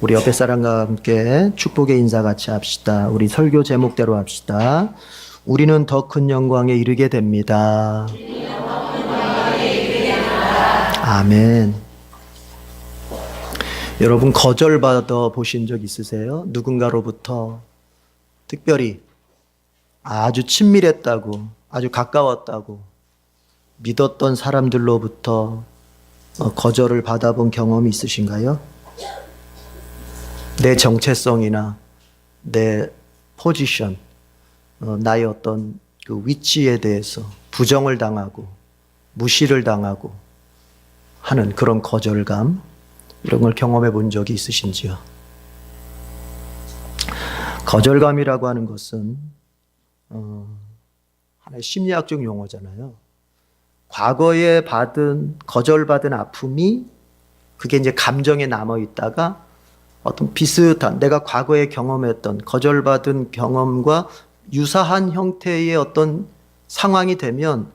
우리 옆에 사람과 함께 축복의 인사 같이 합시다. 우리 설교 제목대로 합시다. 우리는 더 큰 영광에 이르게 됩니다. 아멘. 여러분 거절받아 보신 적 있으세요? 누군가로부터 특별히 아주 친밀했다고, 아주 가까웠다고 믿었던 사람들로부터 거절을 받아본 경험이 있으신가요? 내 정체성이나 내 포지션, 나의 어떤 그 위치에 대해서 부정을 당하고 무시를 당하고 하는 그런 거절감, 이런 걸 경험해 본 적이 있으신지요? 거절감이라고 하는 것은 하나의 심리학적 용어잖아요. 과거에 거절받은 아픔이 그게 이제 감정에 남아 있다가 어떤 비슷한 내가 과거에 경험했던 거절받은 경험과 유사한 형태의 어떤 상황이 되면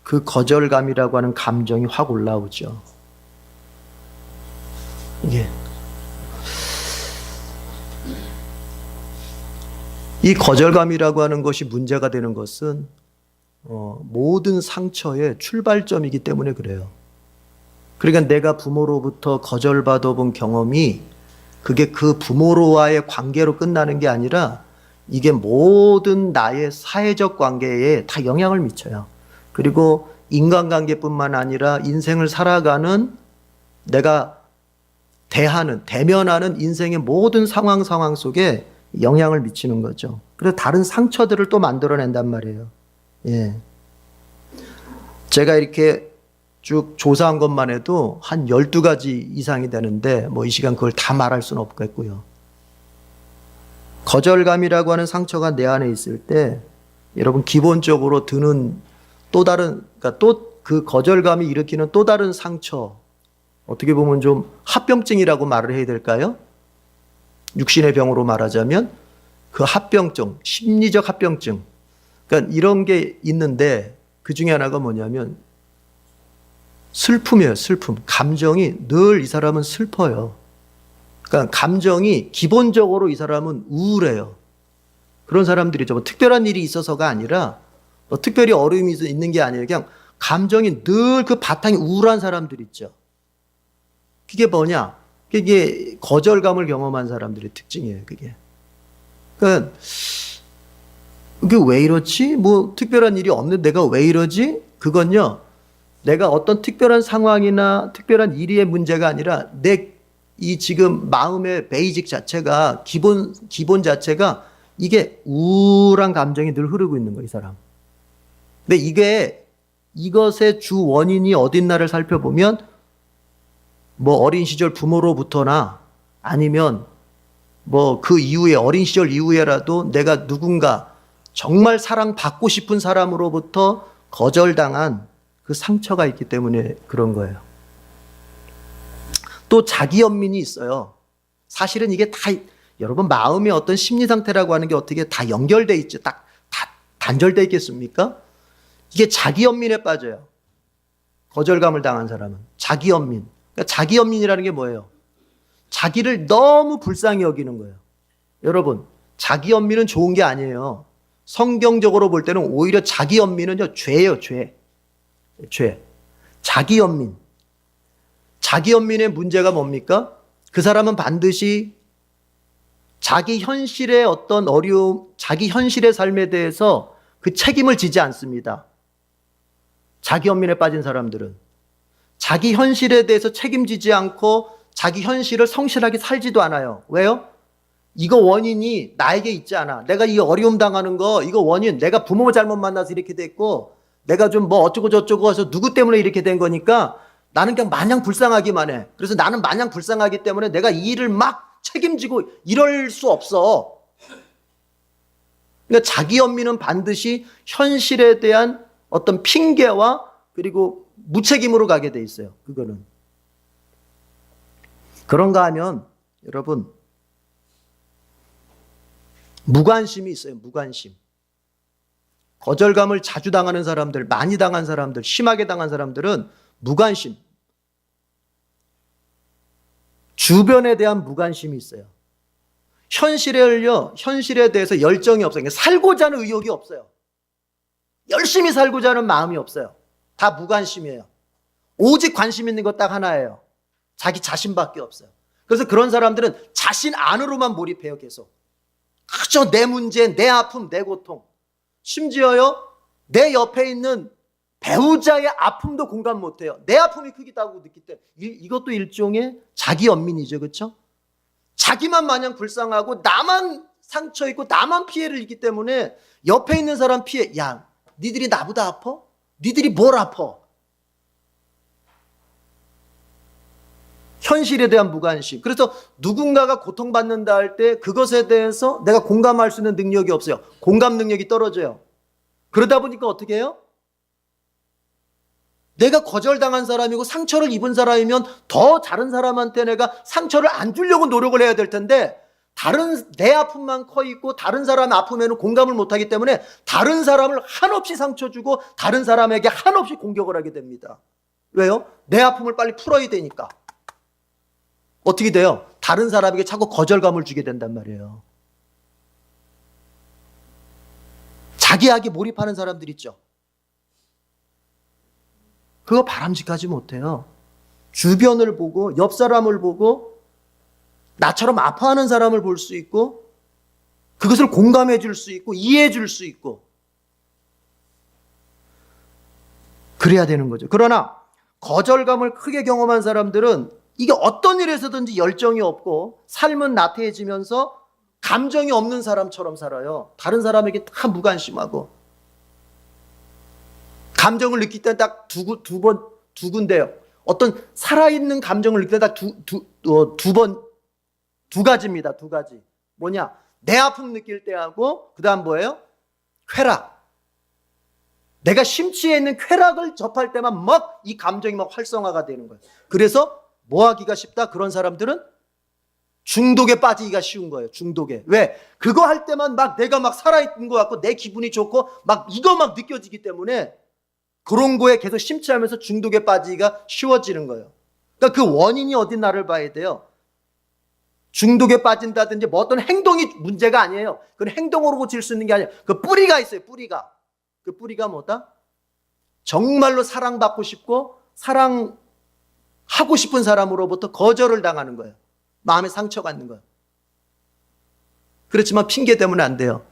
그 거절감이라고 하는 감정이 확 올라오죠. 이 거절감이라고 하는 것이 문제가 되는 것은 모든 상처의 출발점이기 때문에 그래요. 그러니까 내가 부모로부터 거절받아 본 경험이 그게 그 부모와의 관계로 끝나는 게 아니라 이게 모든 나의 사회적 관계에 다 영향을 미쳐요. 그리고 인간관계뿐만 아니라 인생을 살아가는 내가 대면하는 인생의 모든 상황 속에 영향을 미치는 거죠. 그래서 다른 상처들을 또 만들어낸단 말이에요. 예. 제가 이렇게 쭉 조사한 것만 해도 한 12가지 이상이 되는데 이 시간 그걸 다 말할 수는 없겠고요. 거절감이라고 하는 상처가 내 안에 있을 때 여러분 기본적으로 드는 또 다른, 그러니까 또 그 거절감이 일으키는 또 다른 상처, 어떻게 보면 좀 합병증이라고 말을 해야 될까요? 육신의 병으로 말하자면 그 합병증, 심리적 합병증, 그러니까 이런 게 있는데 그 중에 하나가 뭐냐면 슬픔이에요. 슬픔. 감정이 늘 이 사람은 슬퍼요. 그러니까 감정이 기본적으로 이 사람은 우울해요. 그런 사람들이죠. 특별한 일이 있어서가 아니라 특별히 어려움이 있는 게 아니에요. 그냥 감정이 늘 그 바탕이 우울한 사람들 있죠. 그게 뭐냐? 그게 거절감을 경험한 사람들의 특징이에요. 그게. 그러니까 그게 왜 이렇지? 특별한 일이 없는데 내가 왜 이러지? 그건요. 내가 어떤 특별한 상황이나 특별한 일의 문제가 아니라 내 이 지금 마음의 베이직 자체가 기본 자체가 이게 우울한 감정이 늘 흐르고 있는 거예요, 이 사람. 근데 이것의 주 원인이 어딨나를 살펴보면 어린 시절 부모로부터나 아니면 그 이후에 어린 시절 이후에라도 내가 누군가 정말 사랑받고 싶은 사람으로부터 거절당한 그 상처가 있기 때문에 그런 거예요. 또 자기 연민이 있어요. 사실은 이게 다 여러분 마음의 어떤 심리 상태라고 하는 게 어떻게 다 연결돼 있죠. 다 단절돼 있겠습니까? 이게 자기 연민에 빠져요. 거절감을 당한 사람은 자기 연민. 그러니까 자기 연민이라는 게 뭐예요? 자기를 너무 불쌍히 여기는 거예요. 여러분, 자기 연민은 좋은 게 아니에요. 성경적으로 볼 때는 오히려 자기 연민은 죄예요, 죄. 자기 연민. 자기 연민의 문제가 뭡니까? 그 사람은 반드시 자기 현실의 어떤 어려움, 자기 현실의 삶에 대해서 그 책임을 지지 않습니다. 자기 연민에 빠진 사람들은 자기 현실에 대해서 책임지지 않고 자기 현실을 성실하게 살지도 않아요. 왜요? 이거 원인이 나에게 있지 않아. 내가 이 어려움 당하는 거, 이거 원인, 내가 부모 잘못 만나서 이렇게 됐고, 내가 좀 어쩌고 저쩌고 해서 누구 때문에 이렇게 된 거니까 나는 그냥 마냥 불쌍하기만 해. 그래서 나는 마냥 불쌍하기 때문에 내가 이 일을 막 책임지고 이럴 수 없어. 그러니까 자기 연민은 반드시 현실에 대한 어떤 핑계와 그리고 무책임으로 가게 돼 있어요. 그거는. 그런가 하면 여러분 무관심이 있어요. 무관심. 거절감을 자주 당하는 사람들, 많이 당한 사람들, 심하게 당한 사람들은 무관심. 주변에 대한 무관심이 있어요. 현실에 대해서 열정이 없어요. 그러니까 살고자 하는 의욕이 없어요. 열심히 살고자 하는 마음이 없어요. 다 무관심이에요. 오직 관심 있는 것 딱 하나예요. 자기 자신밖에 없어요. 그래서 그런 사람들은 자신 안으로만 몰입해요. 계속. 그저 내 문제, 내 아픔, 내 고통. 심지어요, 내 옆에 있는 배우자의 아픔도 공감 못해요. 내 아픔이 크기다고 느낄 때 이것도 일종의 자기 연민이죠. 그렇죠? 자기만 마냥 불쌍하고 나만 상처 있고 나만 피해를 입기 때문에 옆에 있는 사람 피해. 야, 니들이 나보다 아파? 니들이 뭘 아파? 현실에 대한 무관심. 그래서 누군가가 고통받는다 할 때 그것에 대해서 내가 공감할 수 있는 능력이 없어요. 공감 능력이 떨어져요. 그러다 보니까 어떻게 해요? 내가 거절당한 사람이고 상처를 입은 사람이면 더 다른 사람한테 내가 상처를 안 주려고 노력을 해야 될 텐데 내 아픔만 커 있고 다른 사람 아픔에는 공감을 못하기 때문에 다른 사람을 한없이 상처 주고 다른 사람에게 한없이 공격을 하게 됩니다. 왜요? 내 아픔을 빨리 풀어야 되니까. 어떻게 돼요? 다른 사람에게 자꾸 거절감을 주게 된단 말이에요. 자기에게 몰입하는 사람들 있죠. 그거 바람직하지 못해요. 주변을 보고 옆 사람을 보고 나처럼 아파하는 사람을 볼 수 있고 그것을 공감해 줄 수 있고 이해해 줄 수 있고 그래야 되는 거죠. 그러나 거절감을 크게 경험한 사람들은 이게 어떤 일에서든지 열정이 없고 삶은 나태해지면서 감정이 없는 사람처럼 살아요. 다른 사람에게 다 무관심하고 감정을 느낄 때 딱 두 군데요. 어떤 살아있는 감정을 느낄 때 딱 두 가지입니다. 두 가지. 뭐냐? 내 아픔 느낄 때하고 그 다음 뭐예요? 쾌락. 내가 심취해 있는 쾌락을 접할 때만 막 이 감정이 막 활성화가 되는 거예요. 그래서 뭐 하기가 쉽다? 그런 사람들은 중독에 빠지기가 쉬운 거예요. 중독에. 왜? 그거 할 때만 막 내가 막 살아있는 것 같고 내 기분이 좋고 막 이거 막 느껴지기 때문에 그런 거에 계속 심취하면서 중독에 빠지기가 쉬워지는 거예요. 그러니까 그 원인이 어딘가를 봐야 돼요. 중독에 빠진다든지 뭐 어떤 행동이 문제가 아니에요. 그건 행동으로 고칠 수 있는 게 아니에요. 그 뿌리가 있어요. 뿌리가. 그 뿌리가 뭐다? 정말로 사랑받고 싶고 사랑하고 싶은 사람으로부터 거절을 당하는 거예요. 마음에 상처가 있는 거예요. 그렇지만 핑계 대면 안 돼요.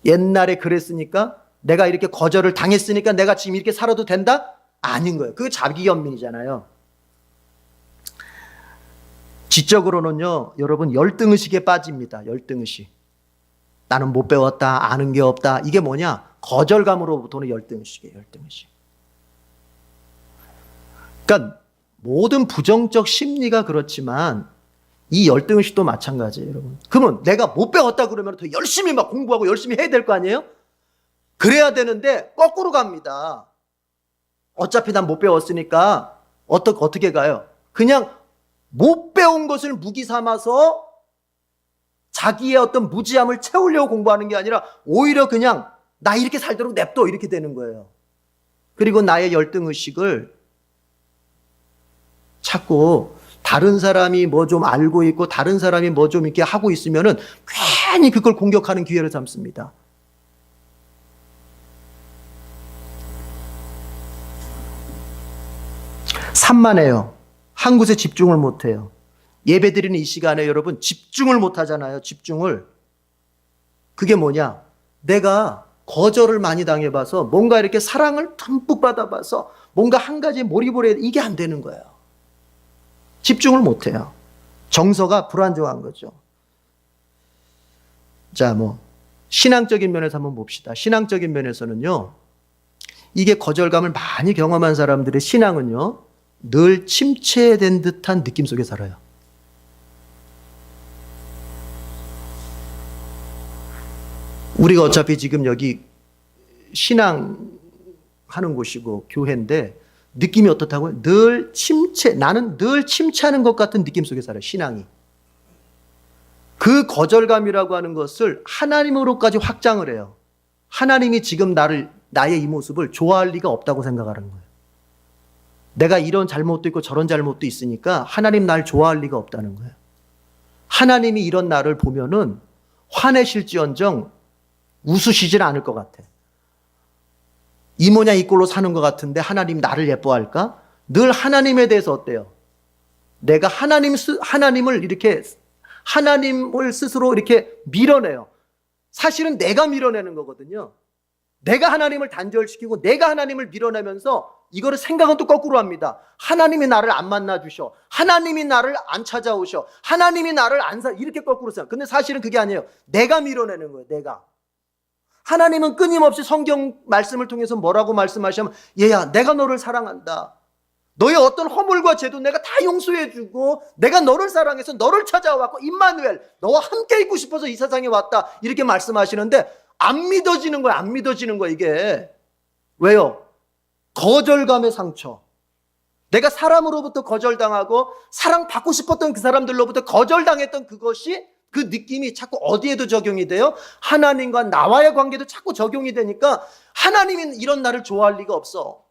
옛날에 그랬으니까 내가 이렇게 거절을 당했으니까 내가 지금 이렇게 살아도 된다? 아닌 거예요. 그게 자기 연민이잖아요. 지적으로는요, 여러분 열등의식에 빠집니다. 열등의식. 나는 못 배웠다, 아는 게 없다. 이게 뭐냐? 거절감으로부터는 열등의식이에요. 열등의식. 그러니까 모든 부정적 심리가 그렇지만 이 열등의식도 마찬가지예요, 여러분. 그러면 내가 못 배웠다 그러면 더 열심히 막 공부하고 열심히 해야 될 거 아니에요? 그래야 되는데 거꾸로 갑니다. 어차피 난 못 배웠으니까 어떻게 가요? 그냥 못 배운 것을 무기 삼아서 자기의 어떤 무지함을 채우려고 공부하는 게 아니라 오히려 그냥 나 이렇게 살도록 냅둬 이렇게 되는 거예요. 그리고 나의 열등의식을 자꾸 다른 사람이 뭐 좀 알고 있고 다른 사람이 뭐 좀 이렇게 하고 있으면은 괜히 그걸 공격하는 기회를 삼습니다. 산만해요. 한 곳에 집중을 못해요. 예배 드리는 이 시간에 여러분 집중을 못하잖아요. 집중을. 그게 뭐냐? 내가 거절을 많이 당해봐서 뭔가 이렇게 사랑을 듬뿍 받아봐서 뭔가 한 가지에 몰입을 해야 이게 안 되는 거예요. 집중을 못해요. 정서가 불안정한 거죠. 자, 신앙적인 면에서 한번 봅시다. 신앙적인 면에서는요, 이게 거절감을 많이 경험한 사람들의 신앙은요, 늘 침체된 듯한 느낌 속에 살아요. 우리가 어차피 지금 여기 신앙하는 곳이고 교회인데 느낌이 어떻다고요? 나는 늘 침체하는 것 같은 느낌 속에 살아요, 신앙이. 그 거절감이라고 하는 것을 하나님으로까지 확장을 해요. 하나님이 지금 나의 이 모습을 좋아할 리가 없다고 생각하는 거예요. 내가 이런 잘못도 있고 저런 잘못도 있으니까 하나님 날 좋아할 리가 없다는 거예요. 하나님이 이런 나를 보면은 화내실지언정 웃으시질 않을 것 같아. 이 모양 이 꼴로 사는 것 같은데 하나님 나를 예뻐할까? 늘 하나님에 대해서 어때요? 내가 하나님을 이렇게 하나님을 스스로 이렇게 밀어내요. 사실은 내가 밀어내는 거거든요. 내가 하나님을 단절시키고 내가 하나님을 밀어내면서 이거를 생각은 또 거꾸로 합니다. 하나님이 나를 안 만나 주셔. 하나님이 나를 안 찾아오셔. 하나님이 나를 이렇게 거꾸로 생각. 근데 사실은 그게 아니에요. 내가 밀어내는 거예요. 내가. 하나님은 끊임없이 성경 말씀을 통해서 뭐라고 말씀하시면, 얘야, 내가 너를 사랑한다. 너의 어떤 허물과 죄도 내가 다 용서해주고 내가 너를 사랑해서 너를 찾아왔고 임마누엘, 너와 함께 있고 싶어서 이 세상에 왔다. 이렇게 말씀하시는데 안 믿어지는 거야. 안 믿어지는 거야 이게. 왜요? 거절감의 상처. 내가 사람으로부터 거절당하고 사랑받고 싶었던 그 사람들로부터 거절당했던 그것이, 그 느낌이 자꾸 어디에도 적용이 돼요? 하나님과 나와의 관계도 자꾸 적용이 되니까 하나님이 이런 나를 좋아할 리가 없어.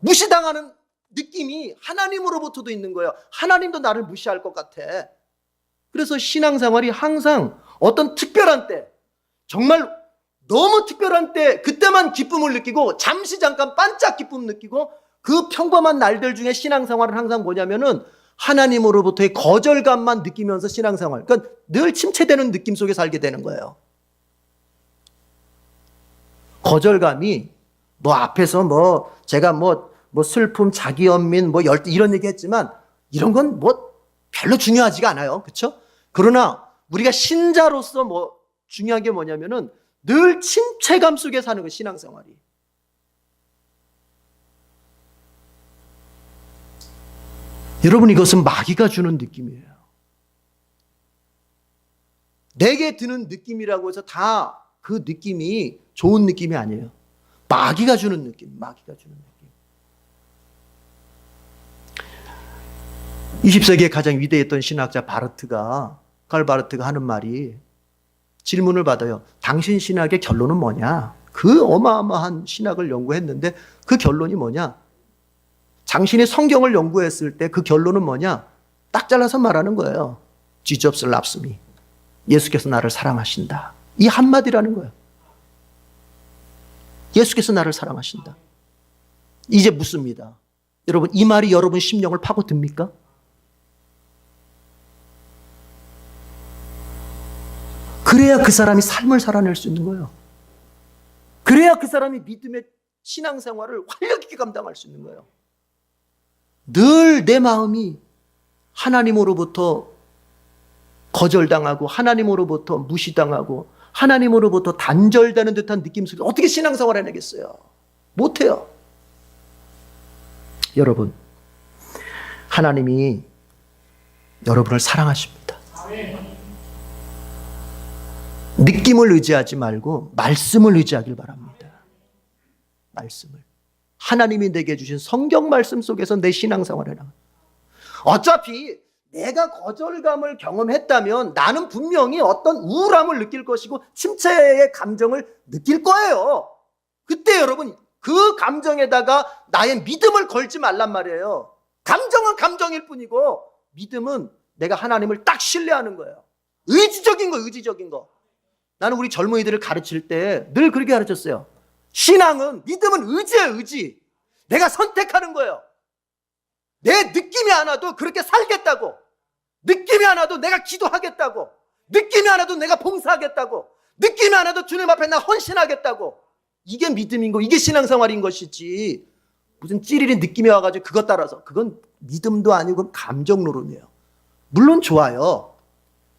무시당하는 느낌이 하나님으로부터도 있는 거예요. 하나님도 나를 무시할 것 같아. 그래서 신앙생활이 항상 어떤 특별한 때, 정말 너무 특별한 때, 그때만 기쁨을 느끼고 잠시 잠깐 반짝 기쁨 느끼고, 그 평범한 날들 중에 신앙생활은 항상 뭐냐면은 하나님으로부터의 거절감만 느끼면서 신앙생활, 그러니까 늘 침체되는 느낌 속에 살게 되는 거예요. 거절감이 뭐 앞에서 제가 슬픔, 자기 연민, 열등 이런 얘기 했지만 이런 건 별로 중요하지가 않아요. 그렇죠? 그러나 우리가 신자로서 중요한 게 뭐냐면은 늘 침체감 속에 사는 거, 신앙생활이. 여러분, 이것은 마귀가 주는 느낌이에요. 내게 드는 느낌이라고 해서 다 그 느낌이 좋은 느낌이 아니에요. 마귀가 주는 느낌, 마귀가 주는 느낌. 20세기에 가장 위대했던 신학자 칼 바르트가 하는 말이, 질문을 받아요. 당신 신학의 결론은 뭐냐? 그 어마어마한 신학을 연구했는데 그 결론이 뭐냐? 당신이 성경을 연구했을 때 그 결론은 뭐냐? 딱 잘라서 말하는 거예요. Jesus loves me. 예수께서 나를 사랑하신다. 이 한마디라는 거예요. 예수께서 나를 사랑하신다. 이제 묻습니다. 여러분, 이 말이 여러분 심령을 파고듭니까? 그래야 그 사람이 삶을 살아낼 수 있는 거예요. 그래야 그 사람이 믿음의 신앙생활을 활력 있게 감당할 수 있는 거예요. 늘 내 마음이 하나님으로부터 거절당하고 하나님으로부터 무시당하고 하나님으로부터 단절되는 듯한 느낌 속에 어떻게 신앙생활 해내겠어요? 못해요. 여러분, 하나님이 여러분을 사랑하십니다. 느낌을 의지하지 말고 말씀을 의지하길 바랍니다. 말씀을. 하나님이 내게 주신 성경 말씀 속에서 내 신앙생활을 해라. 어차피 내가 거절감을 경험했다면 나는 분명히 어떤 우울함을 느낄 것이고 침체의 감정을 느낄 거예요. 그때 여러분, 그 감정에다가 나의 믿음을 걸지 말란 말이에요. 감정은 감정일 뿐이고 믿음은 내가 하나님을 딱 신뢰하는 거예요. 의지적인 거, 의지적인 거. 나는 우리 젊은이들을 가르칠 때 늘 그렇게 가르쳤어요. 신앙은, 믿음은 의지예요, 의지. 내가 선택하는 거예요. 내 느낌이 안 와도 그렇게 살겠다고. 느낌이 안 와도 내가 기도하겠다고. 느낌이 안 와도 내가 봉사하겠다고. 느낌이 안 와도 주님 앞에 나 헌신하겠다고. 이게 믿음인 거, 이게 신앙생활인 것이지, 무슨 찌리리 느낌이 와가지고 그것 따라서, 그건 믿음도 아니고 감정 노름이에요. 물론 좋아요.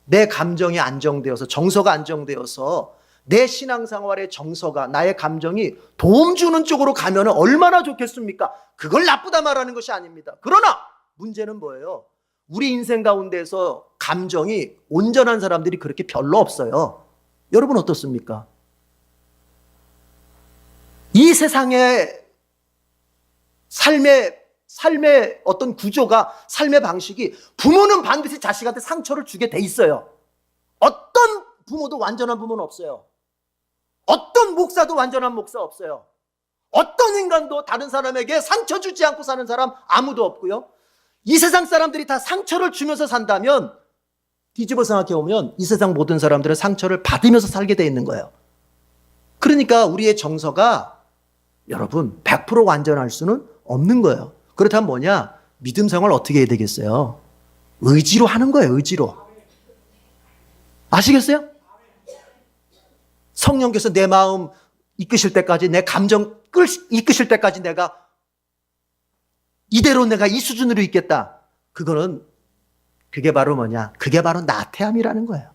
내 감정이 안정되어서, 정서가 안정되어서 내 신앙생활의 정서가, 나의 감정이 도움 주는 쪽으로 가면 얼마나 좋겠습니까? 그걸 나쁘다 말하는 것이 아닙니다. 그러나 문제는 뭐예요? 우리 인생 가운데서 감정이 온전한 사람들이 그렇게 별로 없어요. 여러분 어떻습니까? 이 세상의 삶의 어떤 구조가, 삶의 방식이, 부모는 반드시 자식한테 상처를 주게 돼 있어요. 어떤 부모도 완전한 부모는 없어요. 어떤 목사도 완전한 목사 없어요. 어떤 인간도 다른 사람에게 상처 주지 않고 사는 사람 아무도 없고요. 이 세상 사람들이 다 상처를 주면서 산다면 뒤집어 생각해 보면 이 세상 모든 사람들은 상처를 받으면서 살게 돼 있는 거예요. 그러니까 우리의 정서가 여러분 100% 완전할 수는 없는 거예요. 그렇다면 뭐냐? 믿음 생활 어떻게 해야 되겠어요? 의지로 하는 거예요. 의지로. 아시겠어요? 성령께서 내 마음 이끄실 때까지, 내 감정 이끄실 때까지 내가 이대로 내가 이 수준으로 있겠다. 그게 바로 뭐냐? 그게 바로 나태함이라는 거예요.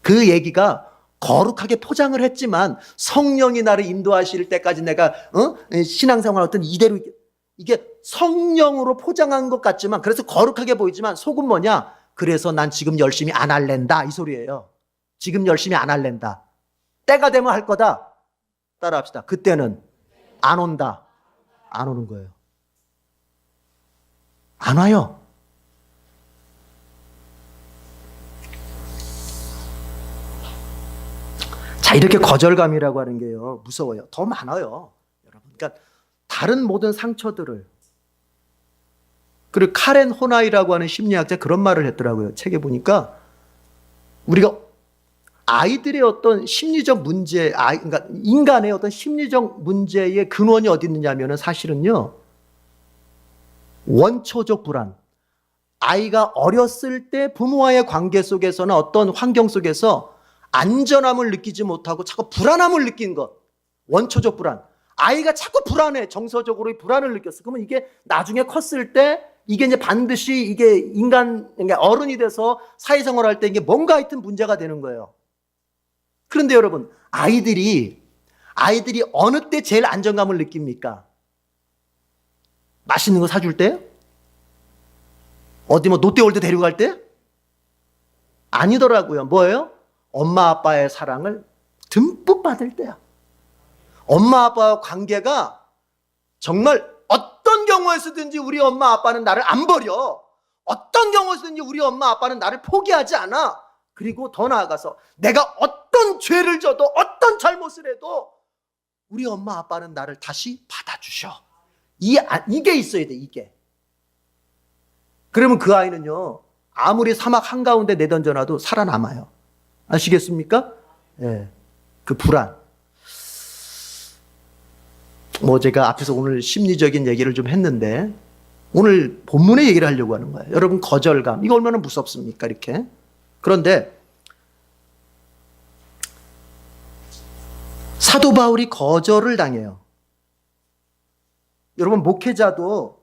그 얘기가 거룩하게 포장을 했지만 성령이 나를 인도하실 때까지 내가 신앙생활 어떤 이대로 이게 성령으로 포장한 것 같지만, 그래서 거룩하게 보이지만 속은 뭐냐? 그래서 난 지금 열심히 안 할랜다 이 소리예요. 지금 열심히 안 할랜다. 때가 되면 할 거다. 따라합시다. 그때는 안 온다. 안 오는 거예요. 안 와요. 자, 이렇게 거절감이라고 하는 게요, 무서워요. 더 많아요, 여러분. 그러니까 다른 모든 상처들을. 그리고 카렌 호나이라고 하는 심리학자 그런 말을 했더라고요. 책에 보니까 우리가 아이들의 어떤 심리적 문제, 그러니까 인간의 어떤 심리적 문제의 근원이 어디 있느냐면은 사실은요, 원초적 불안. 아이가 어렸을 때 부모와의 관계 속에서나 어떤 환경 속에서 안전함을 느끼지 못하고 자꾸 불안함을 느낀 것. 원초적 불안. 아이가 자꾸 불안해. 정서적으로 불안을 느꼈어. 그러면 이게 나중에 컸을 때 이게 이제 반드시 이게 그러니까 어른이 돼서 사회생활 할 때 이게 뭔가 하여튼 문제가 되는 거예요. 그런데 여러분, 아이들이 어느 때 제일 안정감을 느낍니까? 맛있는 거 사줄 때? 어디 뭐 롯데월드 데려갈 때? 아니더라고요. 뭐예요? 엄마 아빠의 사랑을 듬뿍 받을 때야. 엄마 아빠와 관계가 정말 어떤 경우에서든지 우리 엄마 아빠는 나를 안 버려. 어떤 경우에서든지 우리 엄마 아빠는 나를 포기하지 않아. 그리고 더 나아가서 내가 어떤 죄를 져도 어떤 잘못을 해도 우리 엄마 아빠는 나를 다시 받아주셔. 이게 있어야 돼, 이게. 그러면 그 아이는요, 아무리 사막 한가운데 내던져놔도 살아남아요. 아시겠습니까? 예. 그 불안. 뭐 제가 앞에서 오늘 심리적인 얘기를 좀 했는데 오늘 본문의 얘기를 하려고 하는 거예요. 여러분, 거절감. 이거 얼마나 무섭습니까? 이렇게. 그런데 사도 바울이 거절을 당해요. 여러분, 목회자도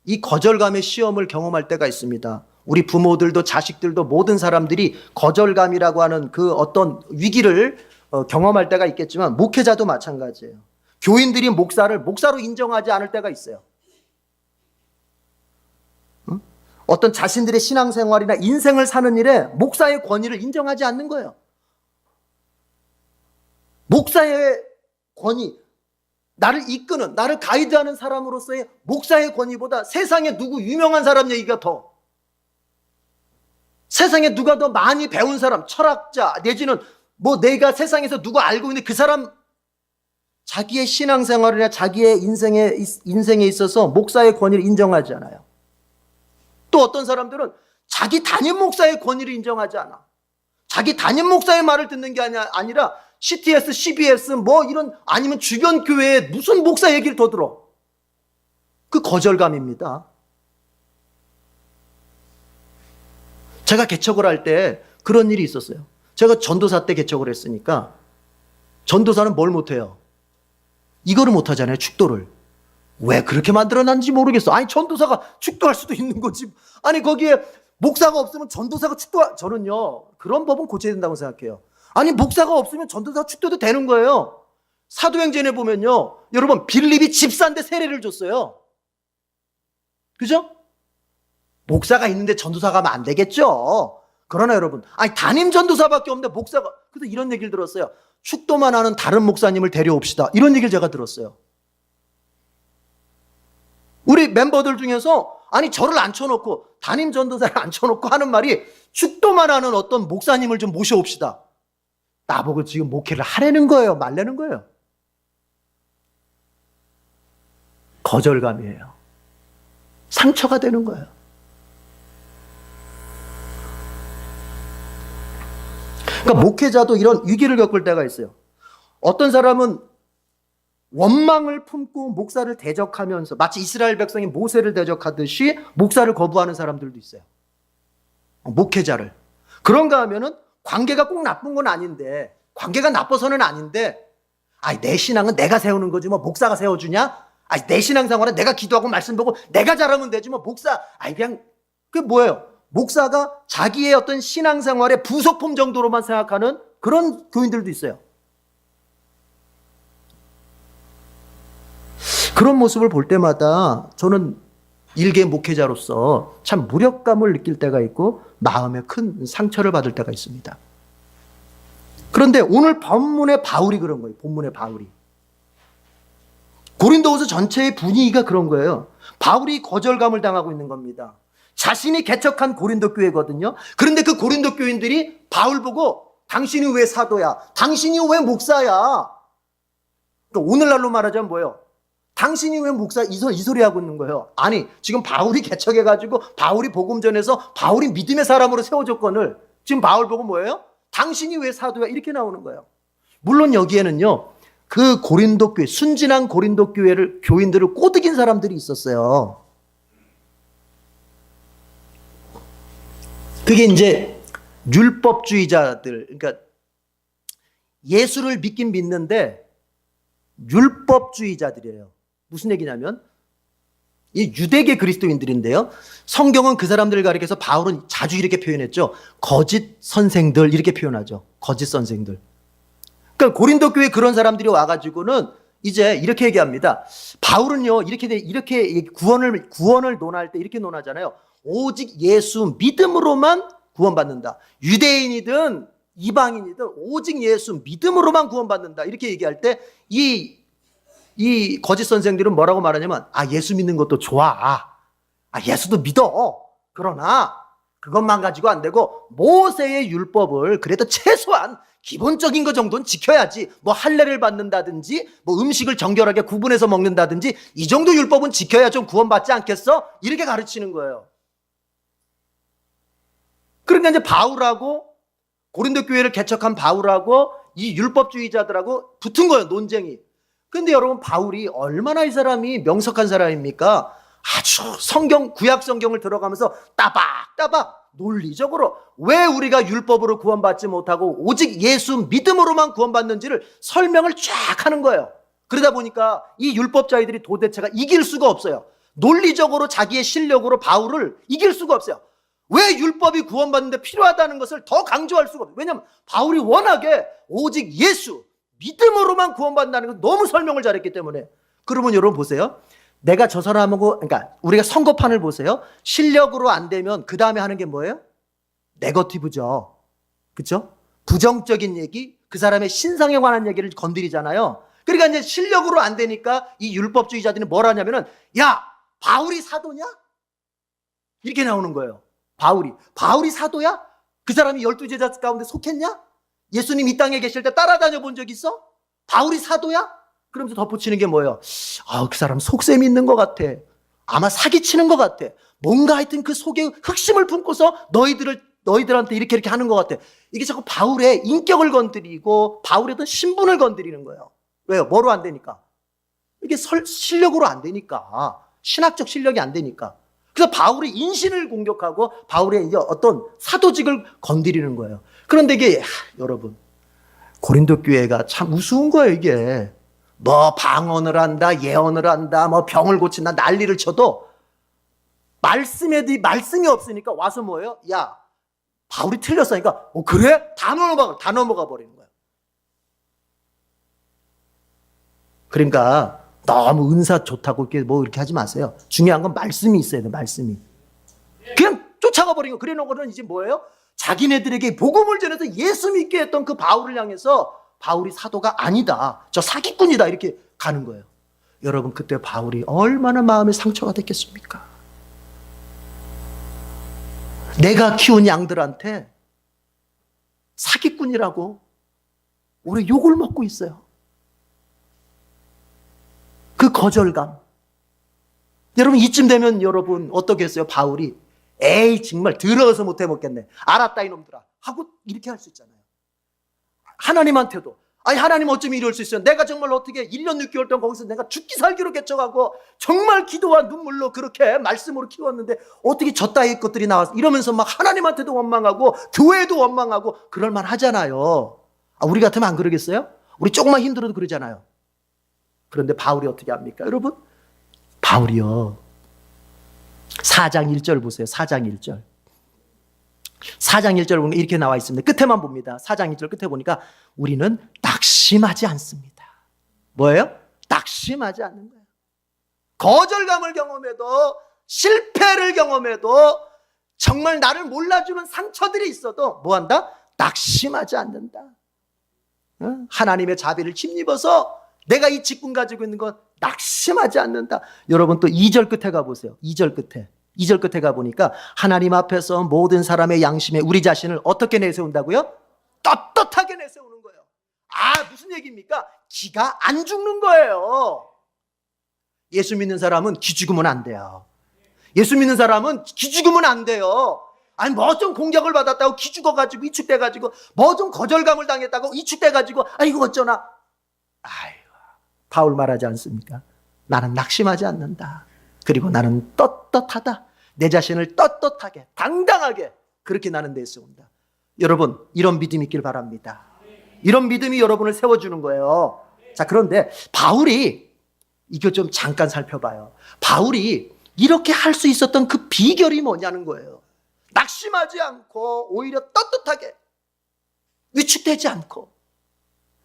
이 거절감의 시험을 경험할 때가 있습니다. 우리 부모들도 자식들도 모든 사람들이 거절감이라고 하는 그 어떤 위기를 경험할 때가 있겠지만 목회자도 마찬가지예요. 교인들이 목사를 목사로 인정하지 않을 때가 있어요. 어떤 자신들의 신앙생활이나 인생을 사는 일에 목사의 권위를 인정하지 않는 거예요. 목사의 권위, 나를 이끄는, 나를 가이드하는 사람으로서의 목사의 권위보다 세상에 누구 유명한 사람 얘기가 더, 세상에 누가 더 많이 배운 사람, 철학자 내지는 뭐 내가 세상에서 누구 알고 있는 그 사람, 자기의 신앙생활이나 자기의 인생에 있어서 목사의 권위를 인정하지 않아요. 또 어떤 사람들은 자기 담임 목사의 권위를 인정하지 않아. 자기 담임 목사의 말을 듣는 게 아니라 CTS, CBS 뭐 이런, 아니면 주변 교회에 무슨 목사 얘기를 더 들어. 그 거절감입니다. 제가 개척을 할 때 그런 일이 있었어요. 제가 전도사 때 개척을 했으니까 전도사는 뭘 못해요? 이거를 못하잖아요. 축도를. 왜 그렇게 만들어놨는지 모르겠어. 아니, 전도사가 축도할 수도 있는 거지. 아니, 거기에 목사가 없으면 전도사가 저는요, 그런 법은 고쳐야 된다고 생각해요. 아니, 목사가 없으면 전도사가 축도도 되는 거예요. 사도행전에 보면요, 여러분, 빌립이 집사인데 세례를 줬어요. 그죠? 목사가 있는데 전도사가 하면 안 되겠죠. 그러나 여러분, 아니, 담임 전도사밖에 없는데 목사가, 그래서 이런 얘기를 들었어요. 축도만 하는 다른 목사님을 데려옵시다. 이런 얘기를 제가 들었어요. 우리 멤버들 중에서, 아니, 저를 앉혀놓고 담임 전도사를 앉혀놓고 하는 말이 축도만 하는 어떤 목사님을 좀 모셔옵시다. 나보고 지금 목회를 하라는 거예요? 말라는 거예요? 거절감이에요. 상처가 되는 거예요. 그러니까 목회자도 이런 위기를 겪을 때가 있어요. 어떤 사람은 원망을 품고 목사를 대적하면서 마치 이스라엘 백성이 모세를 대적하듯이 목사를 거부하는 사람들도 있어요. 목회자를. 그런가 하면은 관계가 꼭 나쁜 건 아닌데, 관계가 나빠서는 아닌데, 내 신앙은 내가 세우는 거지 뭐 목사가 세워주냐? 내 신앙생활은 내가 기도하고 말씀 보고 내가 잘하면 되지 뭐 목사, 그냥 그게 뭐예요? 목사가 자기의 어떤 신앙생활의 부속품 정도로만 생각하는 그런 교인들도 있어요. 그런 모습을 볼 때마다 저는 일개 목회자로서 참 무력감을 느낄 때가 있고 마음에 큰 상처를 받을 때가 있습니다. 그런데 오늘 본문의 바울이 그런 거예요. 본문의 바울이. 고린도후서 전체의 분위기가 그런 거예요. 바울이 거절감을 당하고 있는 겁니다. 자신이 개척한 고린도 교회거든요. 그런데 그 고린도 교인들이 바울 보고 당신이 왜 사도야? 당신이 왜 목사야? 그러니까 오늘날로 말하자면 뭐예요? 당신이 왜 목사 이 소리 하고 있는 거예요? 아니, 지금 바울이 개척해가지고 바울이 복음 전해서 바울이 믿음의 사람으로 세워줬건을 지금 바울 보고 뭐예요? 당신이 왜 사도야? 이렇게 나오는 거예요. 물론 여기에는요, 그 고린도 교회, 순진한 고린도 교회를, 교인들을 꼬드긴 사람들이 있었어요. 그게 이제 율법주의자들, 그러니까 예수를 믿긴 믿는데 율법주의자들이에요. 무슨 얘기냐면 이 유대계 그리스도인들인데요. 성경은 그 사람들을 가리켜서 바울은 자주 이렇게 표현했죠. 거짓 선생들 이렇게 표현하죠. 거짓 선생들. 그러니까 고린도 교회 그런 사람들이 와가지고는 이제 이렇게 얘기합니다. 바울은요 이렇게 구원을 논할 때 이렇게 논하잖아요. 오직 예수 믿음으로만 구원받는다. 유대인이든 이방인이든 오직 예수 믿음으로만 구원받는다. 이렇게 얘기할 때 이 거짓 선생들은 뭐라고 말하냐면 예수 믿는 것도 좋아. 예수도 믿어. 그러나 그것만 가지고 안 되고 모세의 율법을 그래도 최소한 기본적인 것 정도는 지켜야지. 뭐 할례를 받는다든지 뭐 음식을 정결하게 구분해서 먹는다든지 이 정도 율법은 지켜야 좀 구원받지 않겠어? 이렇게 가르치는 거예요. 그러니까 이제 바울하고 고린도 교회를 개척한 바울하고 이 율법주의자들하고 붙은 거예요, 논쟁이. 근데 여러분, 바울이 얼마나 이 사람이 명석한 사람입니까? 아주 구약 성경을 들어가면서 따박따박 논리적으로 왜 우리가 율법으로 구원받지 못하고 오직 예수 믿음으로만 구원받는지를 설명을 쫙 하는 거예요. 그러다 보니까 이 율법자들이 도대체가 이길 수가 없어요. 논리적으로 자기의 실력으로 바울을 이길 수가 없어요. 왜 율법이 구원받는데 필요하다는 것을 더 강조할 수가 없어요. 왜냐하면 바울이 워낙에 오직 예수 믿음으로만 구원받는다는 걸 너무 설명을 잘했기 때문에. 그러면 여러분 보세요. 내가 저 사람하고, 그러니까 우리가 선거판을 보세요. 실력으로 안 되면 그 다음에 하는 게 뭐예요? 네거티브죠. 그렇죠? 부정적인 얘기, 그 사람의 신상에 관한 얘기를 건드리잖아요. 그러니까 이제 실력으로 안 되니까 이 율법주의자들이 뭘 하냐면은 바울이 사도냐? 이렇게 나오는 거예요. 바울이 사도야? 그 사람이 12제자 가운데 속했냐? 예수님 이 땅에 계실 때 따라다녀 본 적 있어? 바울이 사도야? 그러면서 덧붙이는 게 뭐예요? 그 사람 속셈이 있는 것 같아. 아마 사기치는 것 같아. 뭔가 하여튼 그 속에 흑심을 품고서 너희들한테 이렇게 하는 것 같아. 이게 자꾸 바울의 인격을 건드리고 바울의 어떤 신분을 건드리는 거예요. 왜요? 뭐로 안 되니까? 이게 실력으로 안 되니까. 신학적 실력이 안 되니까. 그래서 바울의 인신을 공격하고 바울의 이제 어떤 사도직을 건드리는 거예요. 그런데 이게 여러분, 고린도 교회가 참 우스운 거예요. 이게 뭐 방언을 한다, 예언을 한다, 뭐 병을 고친다, 난리를 쳐도 말씀이 없으니까 와서 뭐예요? 바울이 틀렸으니까 그래? 다 넘어가 버리는 거예요. 그러니까 너무 은사 좋다고 이렇게 하지 마세요. 중요한 건 말씀이 있어야 돼요. 말씀이. 그냥 쫓아가 버린 거. 그래 놓고는 이제 뭐예요? 자기네들에게 복음을 전해서 예수 믿게 했던 그 바울을 향해서 바울이 사도가 아니다, 저 사기꾼이다, 이렇게 가는 거예요. 여러분, 그때 바울이 얼마나 마음에 상처가 됐겠습니까? 내가 키운 양들한테 사기꾼이라고 우리 욕을 먹고 있어요. 그 거절감. 여러분 이쯤 되면 여러분 어떻겠어요? 바울이 에이 정말 더러워서 못해 먹겠네. 알았다 이놈들아 하고 이렇게 할 수 있잖아요. 하나님한테도 아니 하나님 어쩜 이럴 수 있어요? 내가 정말 어떻게 1년 6개월 동안 거기서 내가 죽기 살기로 개척하고 정말 기도와 눈물로 그렇게 말씀으로 키웠는데 어떻게 저 따위 것들이 나와서 이러면서 막 하나님한테도 원망하고 교회도 원망하고 그럴만 하잖아요. 우리 같으면 안 그러겠어요? 우리 조금만 힘들어도 그러잖아요. 그런데 바울이 어떻게 합니까? 여러분 바울이요 4장 1절 보세요. 4장 1절 4장 1절 보면 이렇게 나와 있습니다. 끝에만 봅니다. 4장 1절 끝에 보니까 우리는 낙심하지 않습니다. 뭐예요? 낙심하지 않는 거예요. 거절감을 경험해도 실패를 경험해도 정말 나를 몰라주는 상처들이 있어도 뭐한다? 낙심하지 않는다. 하나님의 자비를 힘입어서 내가 이 직분 가지고 있는 건 낙심하지 않는다. 여러분 또 2절 끝에 가보세요. 2절 끝에 가보니까 하나님 앞에서 모든 사람의 양심에 우리 자신을 어떻게 내세운다고요? 떳떳하게 내세우는 거예요. 무슨 얘기입니까? 기가 안 죽는 거예요. 예수 믿는 사람은 기 죽으면 안 돼요. 예수 믿는 사람은 기 죽으면 안 돼요. 아니 뭐 좀 공격을 받았다고 기 죽어가지고 위축돼가지고 뭐 좀 거절감을 당했다고 위축돼가지고 이거 어쩌나. 바울 말하지 않습니까? 나는 낙심하지 않는다. 그리고 나는 떳떳하다. 내 자신을 떳떳하게 당당하게 그렇게 나는 내세운다. 여러분 이런 믿음이 있길 바랍니다. 이런 믿음이 여러분을 세워주는 거예요. 자 그런데 바울이 이거 좀 잠깐 살펴봐요. 바울이 이렇게 할 수 있었던 그 비결이 뭐냐는 거예요. 낙심하지 않고 오히려 떳떳하게 위축되지 않고.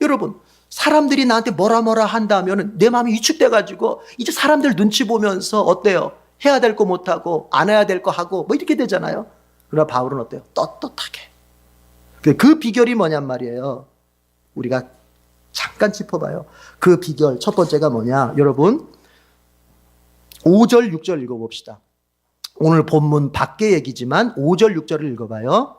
여러분 사람들이 나한테 뭐라 한다면 내 마음이 위축돼가지고 이제 사람들 눈치 보면서 어때요? 해야 될 거 못하고 안 해야 될 거 하고 뭐 이렇게 되잖아요. 그러나 바울은 어때요? 떳떳하게. 그 비결이 뭐냔 말이에요. 우리가 잠깐 짚어봐요. 그 비결 첫 번째가 뭐냐? 여러분 5절 6절 읽어봅시다. 오늘 본문 밖의 얘기지만 5절 6절을 읽어봐요.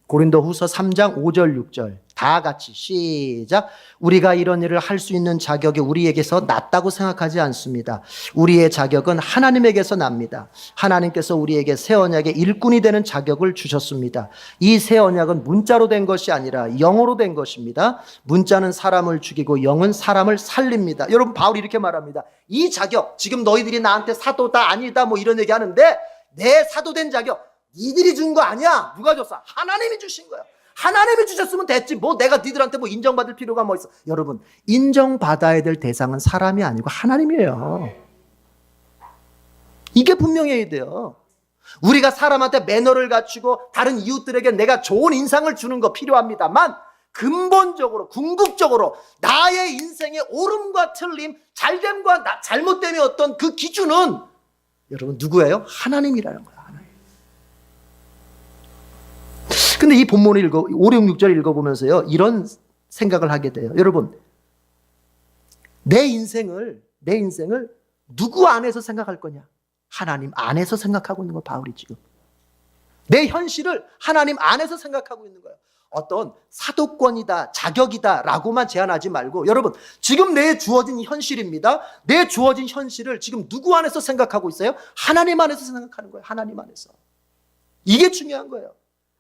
고린도후서 3장 5절 6절 다 같이 시작. 우리가 이런 일을 할 수 있는 자격이 우리에게서 낮다고 생각하지 않습니다. 우리의 자격은 하나님에게서 납니다. 하나님께서 우리에게 새 언약의 일꾼이 되는 자격을 주셨습니다. 이 새 언약은 문자로 된 것이 아니라 영으로 된 것입니다. 문자는 사람을 죽이고 영은 사람을 살립니다. 여러분 바울이 이렇게 말합니다. 이 자격 지금 너희들이 나한테 사도다 아니다 뭐 이런 얘기하는데 내 사도된 자격 니들이 준 거 아니야. 누가 줬어? 하나님이 주신 거야. 하나님이 주셨으면 됐지. 뭐 내가 니들한테 뭐 인정받을 필요가 뭐 있어. 여러분 인정받아야 될 대상은 사람이 아니고 하나님이에요. 이게 분명해야 돼요. 우리가 사람한테 매너를 갖추고 다른 이웃들에게 내가 좋은 인상을 주는 거 필요합니다만 근본적으로 궁극적으로 나의 인생의 옳음과 틀림 잘됨과 잘못됨의 어떤 그 기준은 여러분 누구예요? 하나님이라는 거예요. 근데 이 본문을 5, 6, 6절 읽어보면서요 이런 생각을 하게 돼요. 여러분 내 인생을 누구 안에서 생각할 거냐? 하나님 안에서 생각하고 있는 거예요. 바울이 지금 내 현실을 하나님 안에서 생각하고 있는 거예요. 어떤 사도권이다 자격이다 라고만 제한하지 말고 여러분 지금 내 주어진 현실입니다. 내 주어진 현실을 지금 누구 안에서 생각하고 있어요? 하나님 안에서 생각하는 거예요. 하나님 안에서. 이게 중요한 거예요.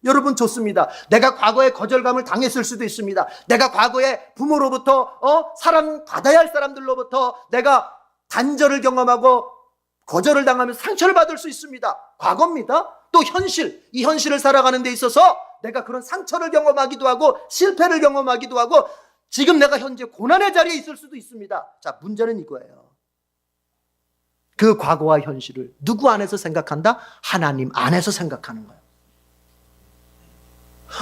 여러분 좋습니다. 내가 과거에 거절감을 당했을 수도 있습니다. 내가 과거에 부모로부터 사랑 받아야 할 사람들로부터 내가 단절을 경험하고 거절을 당하면서 상처를 받을 수 있습니다. 과거입니다. 또 현실, 이 현실을 살아가는 데 있어서 내가 그런 상처를 경험하기도 하고 실패를 경험하기도 하고 지금 내가 현재 고난의 자리에 있을 수도 있습니다. 자, 문제는 이거예요. 그 과거와 현실을 누구 안에서 생각한다? 하나님 안에서 생각하는 거예요.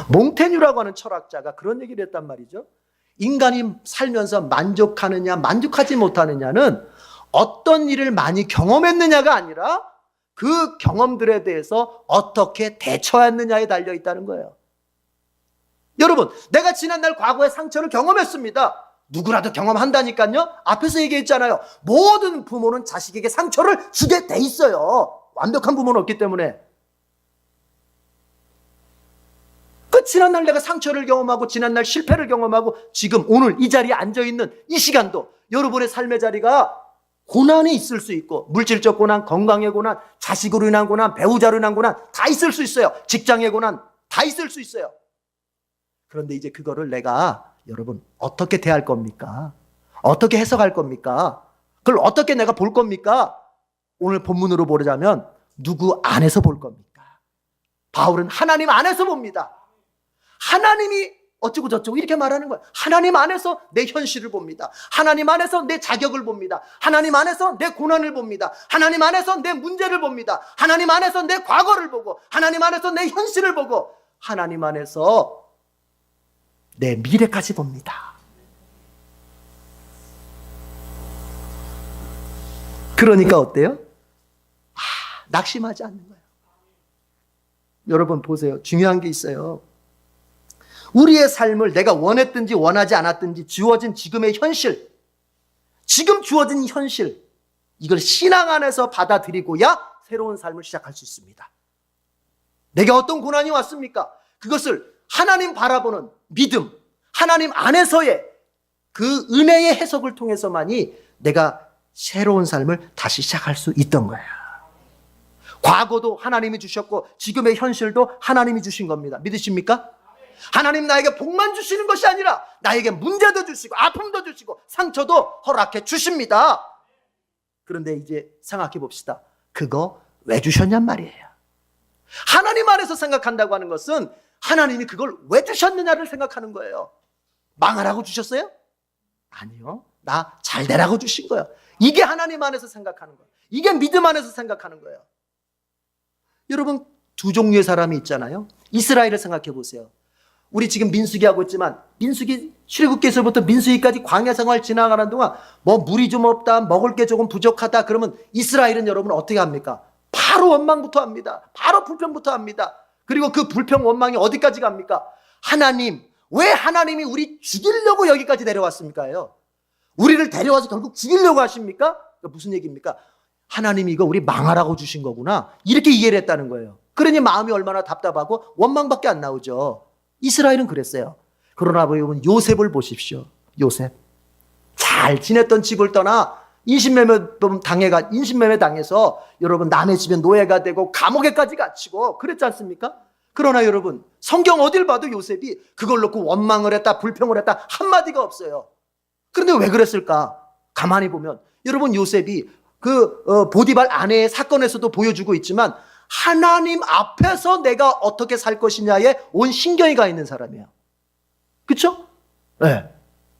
몽테뉴라고 하는 철학자가 그런 얘기를 했단 말이죠. 인간이 살면서 만족하느냐 만족하지 못하느냐는 어떤 일을 많이 경험했느냐가 아니라 그 경험들에 대해서 어떻게 대처했느냐에 달려 있다는 거예요. 여러분 내가 지난날 과거의 상처를 경험했습니다. 누구라도 경험한다니까요. 앞에서 얘기했잖아요. 모든 부모는 자식에게 상처를 주게 돼 있어요. 완벽한 부모는 없기 때문에. 지난날 내가 상처를 경험하고 지난날 실패를 경험하고 지금 오늘 이 자리에 앉아있는 이 시간도 여러분의 삶의 자리가 고난이 있을 수 있고, 물질적 고난, 건강의 고난, 자식으로 인한 고난, 배우자로 인한 고난 다 있을 수 있어요. 직장의 고난 다 있을 수 있어요. 그런데 이제 그거를 내가 여러분 어떻게 대할 겁니까? 어떻게 해석할 겁니까? 그걸 어떻게 내가 볼 겁니까? 오늘 본문으로 보자면 누구 안에서 볼 겁니까? 바울은 하나님 안에서 봅니다. 하나님이 어쩌고 저쩌고 이렇게 말하는 거예요. 하나님 안에서 내 현실을 봅니다. 하나님 안에서 내 자격을 봅니다. 하나님 안에서 내 고난을 봅니다. 하나님 안에서 내 문제를 봅니다. 하나님 안에서 내 과거를 보고, 하나님 안에서 내 현실을 보고, 하나님 안에서 내 미래까지 봅니다. 그러니까 어때요? 낙심하지 않는 거예요. 여러분 보세요. 중요한 게 있어요. 우리의 삶을 내가 원했든지 원하지 않았든지 주어진 지금의 현실, 지금 주어진 현실, 이걸 신앙 안에서 받아들이고야 새로운 삶을 시작할 수 있습니다. 내게 어떤 고난이 왔습니까? 그것을 하나님 바라보는 믿음, 하나님 안에서의 그 은혜의 해석을 통해서만이 내가 새로운 삶을 다시 시작할 수 있던 거예요. 과거도 하나님이 주셨고 지금의 현실도 하나님이 주신 겁니다. 믿으십니까? 하나님 나에게 복만 주시는 것이 아니라 나에게 문제도 주시고 아픔도 주시고 상처도 허락해 주십니다. 그런데 이제 생각해 봅시다. 그거 왜 주셨냔 말이에요. 하나님 안에서 생각한다고 하는 것은 하나님이 그걸 왜 주셨느냐를 생각하는 거예요. 망하라고 주셨어요? 아니요. 나 잘 되라고 주신 거예요. 이게 하나님 안에서 생각하는 거예요. 이게 믿음 안에서 생각하는 거예요. 여러분 두 종류의 사람이 있잖아요. 이스라엘을 생각해 보세요. 우리 지금 민수기 하고 있지만 민수기 출애굽기에서부터 민수기까지 광야 생활 지나가는 동안 뭐 물이 좀 없다, 먹을 게 조금 부족하다 그러면 이스라엘은 여러분 어떻게 합니까? 바로 원망부터 합니다. 바로 불평부터 합니다. 그리고 그 불평 원망이 어디까지 갑니까? 하나님, 왜 하나님이 우리 죽이려고 여기까지 내려왔습니까요? 우리를 데려와서 결국 죽이려고 하십니까? 무슨 얘기입니까? 하나님이 이거 우리 망하라고 주신 거구나 이렇게 이해를 했다는 거예요. 그러니 마음이 얼마나 답답하고 원망밖에 안 나오죠. 이스라엘은 그랬어요. 그러나 여러분 요셉을 보십시오. 요셉 잘 지냈던 집을 떠나 인신매매 당해서 여러분 남의 집에 노예가 되고 감옥에까지 갇히고 그랬지 않습니까? 그러나 여러분 성경 어딜 봐도 요셉이 그걸 놓고 원망을 했다 불평을 했다 한마디가 없어요. 그런데 왜 그랬을까? 가만히 보면 여러분 요셉이 보디발 아내의 사건에서도 보여주고 있지만 하나님 앞에서 내가 어떻게 살 것이냐에 온 신경이 가 있는 사람이에요. 그렇죠? 네.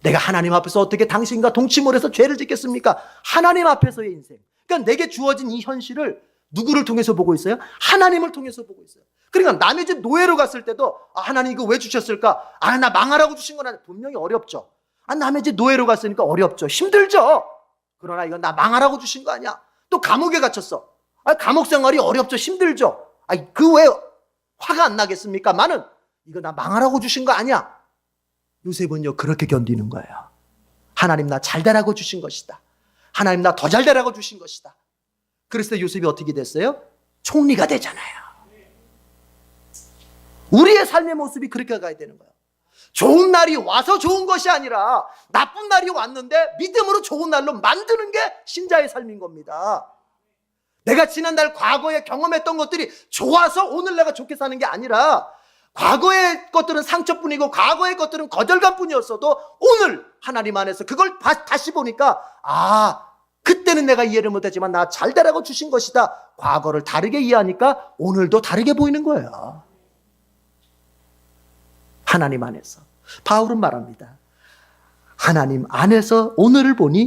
내가 하나님 앞에서 어떻게 당신과 동침을 해서 죄를 짓겠습니까? 하나님 앞에서의 인생. 그러니까 내게 주어진 이 현실을 누구를 통해서 보고 있어요? 하나님을 통해서 보고 있어요. 그러니까 남의 집 노예로 갔을 때도 하나님 이거 왜 주셨을까? 나 망하라고 주신 건 아니에요. 분명히 어렵죠. 남의 집 노예로 갔으니까 어렵죠. 힘들죠. 그러나 이건 나 망하라고 주신 거 아니야. 또 감옥에 갇혔어. 감옥 생활이 어렵죠. 힘들죠. 그 왜 화가 안 나겠습니까? 나는 이거 나 망하라고 주신 거 아니야. 요셉은요 그렇게 견디는 거예요. 하나님 나 잘 되라고 주신 것이다. 하나님 나 더 잘 되라고 주신 것이다. 그래서 요셉이 어떻게 됐어요? 총리가 되잖아요. 우리의 삶의 모습이 그렇게 가야 되는 거예요. 좋은 날이 와서 좋은 것이 아니라 나쁜 날이 왔는데 믿음으로 좋은 날로 만드는 게 신자의 삶인 겁니다. 내가 지난날 과거에 경험했던 것들이 좋아서 오늘 내가 좋게 사는 게 아니라 과거의 것들은 상처뿐이고 과거의 것들은 거절감뿐이었어도 오늘 하나님 안에서 그걸 다시 보니까 그때는 내가 이해를 못했지만 나 잘 되라고 주신 것이다. 과거를 다르게 이해하니까 오늘도 다르게 보이는 거예요. 하나님 안에서. 바울은 말합니다. 하나님 안에서 오늘을 보니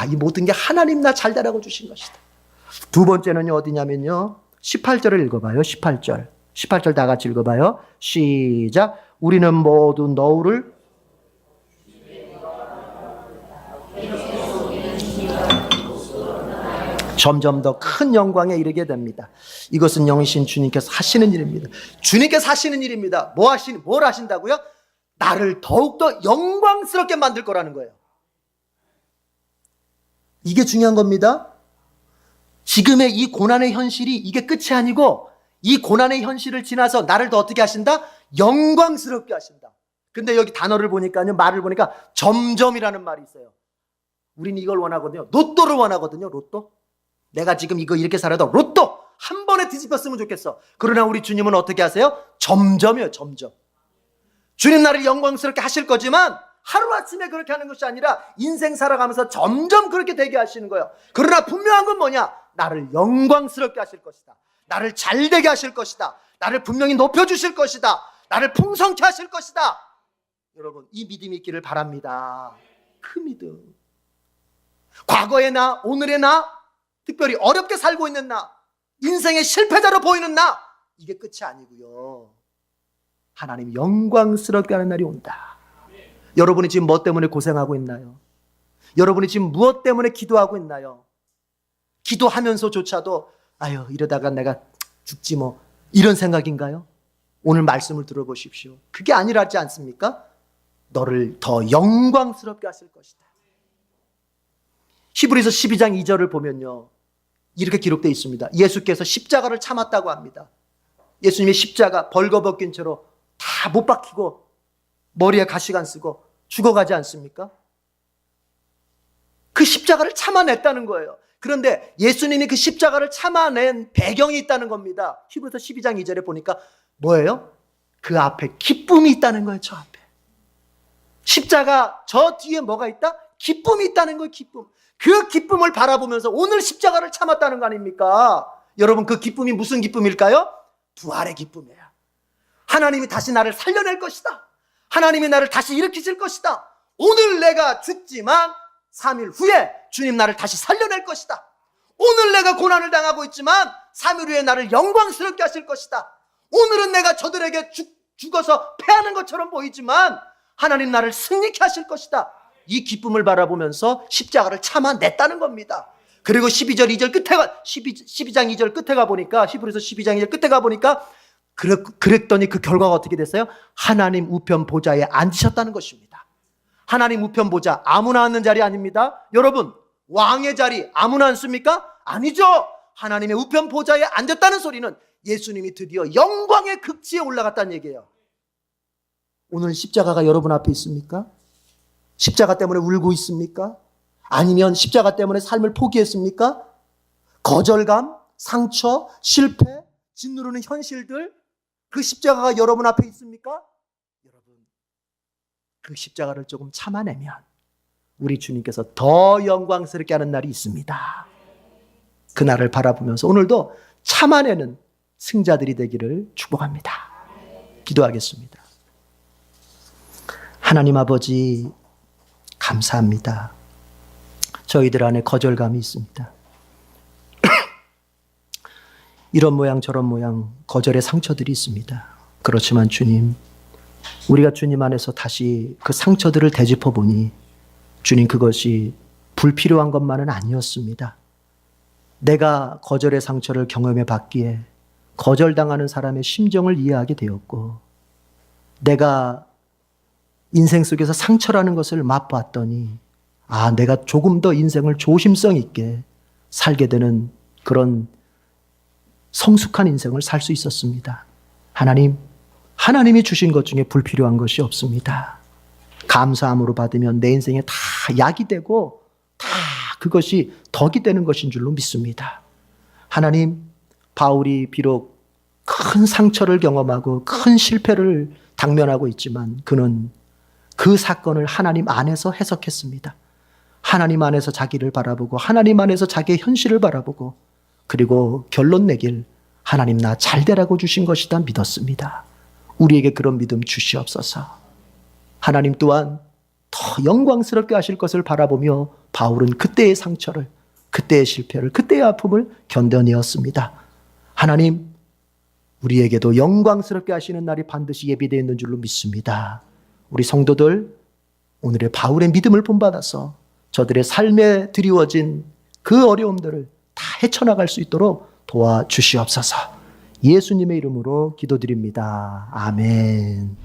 이 모든 게 하나님 나 잘 되라고 주신 것이다. 두 번째는요 어디냐면요 18절을 읽어봐요. 18절 다 같이 읽어봐요. 시작. 우리는 모두 너울을 점점 더 큰 영광에 이르게 됩니다. 이것은 영이신 주님께서 하시는 일입니다. 주님께서 하시는 일입니다. 뭘 하신다고요? 나를 더욱더 영광스럽게 만들 거라는 거예요. 이게 중요한 겁니다. 지금의 이 고난의 현실이 이게 끝이 아니고 이 고난의 현실을 지나서 나를 더 어떻게 하신다? 영광스럽게 하신다. 근데 여기 단어를 보니까요, 말을 보니까 점점이라는 말이 있어요. 우린 이걸 원하거든요. 로또를 원하거든요. 로또. 내가 지금 이거 이렇게 살아도 로또 한 번에 뒤집혔으면 좋겠어. 그러나 우리 주님은 어떻게 하세요? 점점이에요. 점점. 주님 나를 영광스럽게 하실 거지만 하루아침에 그렇게 하는 것이 아니라 인생 살아가면서 점점 그렇게 되게 하시는 거예요. 그러나 분명한 건 뭐냐? 나를 영광스럽게 하실 것이다. 나를 잘되게 하실 것이다. 나를 분명히 높여주실 것이다. 나를 풍성케 하실 것이다. 여러분, 이 믿음이 있기를 바랍니다. 그 믿음. 과거의 나, 오늘의 나, 특별히 어렵게 살고 있는 나, 인생의 실패자로 보이는 나, 이게 끝이 아니고요. 하나님 영광스럽게 하는 날이 온다. 여러분이 지금 뭐 때문에 고생하고 있나요? 여러분이 지금 무엇 때문에 기도하고 있나요? 기도하면서조차도 아유 이러다가 내가 죽지 뭐 이런 생각인가요? 오늘 말씀을 들어보십시오. 그게 아니라지 않습니까? 너를 더 영광스럽게 하실 것이다. 히브리서 12장 2절을 보면요, 이렇게 기록되어 있습니다. 예수께서 십자가를 참았다고 합니다. 예수님의 십자가 벌거벗긴 채로 다 못 박히고 머리에 가시관 쓰고 죽어가지 않습니까? 그 십자가를 참아냈다는 거예요. 그런데 예수님이 그 십자가를 참아낸 배경이 있다는 겁니다. 히브리서 12장 2절에 보니까 뭐예요? 그 앞에 기쁨이 있다는 거예요. 저 앞에 십자가 저 뒤에 뭐가 있다? 기쁨이 있다는 거예요. 기쁨. 그 기쁨을 바라보면서 오늘 십자가를 참았다는 거 아닙니까? 여러분, 그 기쁨이 무슨 기쁨일까요? 부활의 기쁨이에요. 하나님이 다시 나를 살려낼 것이다. 하나님이 나를 다시 일으키실 것이다. 오늘 내가 죽지만 3일 후에 주님 나를 다시 살려낼 것이다. 오늘 내가 고난을 당하고 있지만 3일 후에 나를 영광스럽게 하실 것이다. 오늘은 내가 저들에게 죽어서 패하는 것처럼 보이지만 하나님 나를 승리케 하실 것이다. 이 기쁨을 바라보면서 십자가를 참아냈다는 겁니다. 그리고 12장 2절 끝에 가보니까, 히브리서 12장 2절 끝에 가보니까 그랬더니 그 결과가 어떻게 됐어요? 하나님 우편 보좌에 앉으셨다는 것입니다. 하나님 우편 보좌, 아무나 앉는 자리 아닙니다. 여러분, 왕의 자리 아무나 앉습니까? 아니죠. 하나님의 우편 보좌에 앉았다는 소리는 예수님이 드디어 영광의 극지에 올라갔다는 얘기예요. 오늘 십자가가 여러분 앞에 있습니까? 십자가 때문에 울고 있습니까? 아니면 십자가 때문에 삶을 포기했습니까? 거절감, 상처, 실패, 짓누르는 현실들, 그 십자가가 여러분 앞에 있습니까? 여러분, 그 십자가를 조금 참아내면 우리 주님께서 더 영광스럽게 하는 날이 있습니다. 그 날을 바라보면서 오늘도 참아내는 승자들이 되기를 축복합니다. 기도하겠습니다. 하나님 아버지, 감사합니다. 저희들 안에 거절감이 있습니다. 이런 모양 저런 모양 거절의 상처들이 있습니다. 그렇지만 주님, 우리가 주님 안에서 다시 그 상처들을 되짚어 보니 주님, 그것이 불필요한 것만은 아니었습니다. 내가 거절의 상처를 경험해 봤기에 거절당하는 사람의 심정을 이해하게 되었고, 내가 인생 속에서 상처라는 것을 맛봤더니 내가 조금 더 인생을 조심성 있게 살게 되는 그런 성숙한 인생을 살 수 있었습니다. 하나님이 주신 것 중에 불필요한 것이 없습니다. 감사함으로 받으면 내 인생에 다 약이 되고 다 그것이 덕이 되는 것인 줄로 믿습니다. 하나님, 바울이 비록 큰 상처를 경험하고 큰 실패를 당면하고 있지만 그는 그 사건을 하나님 안에서 해석했습니다. 하나님 안에서 자기를 바라보고 하나님 안에서 자기의 현실을 바라보고, 그리고 결론 내길 하나님 나 잘되라고 주신 것이다 믿었습니다. 우리에게 그런 믿음 주시옵소서. 하나님 또한 더 영광스럽게 하실 것을 바라보며 바울은 그때의 상처를, 그때의 실패를, 그때의 아픔을 견뎌내었습니다. 하나님, 우리에게도 영광스럽게 하시는 날이 반드시 예비되어 있는 줄로 믿습니다. 우리 성도들, 오늘의 바울의 믿음을 본받아서 저들의 삶에 드리워진 그 어려움들을 다 헤쳐나갈 수 있도록 도와주시옵소서. 예수님의 이름으로 기도드립니다. 아멘.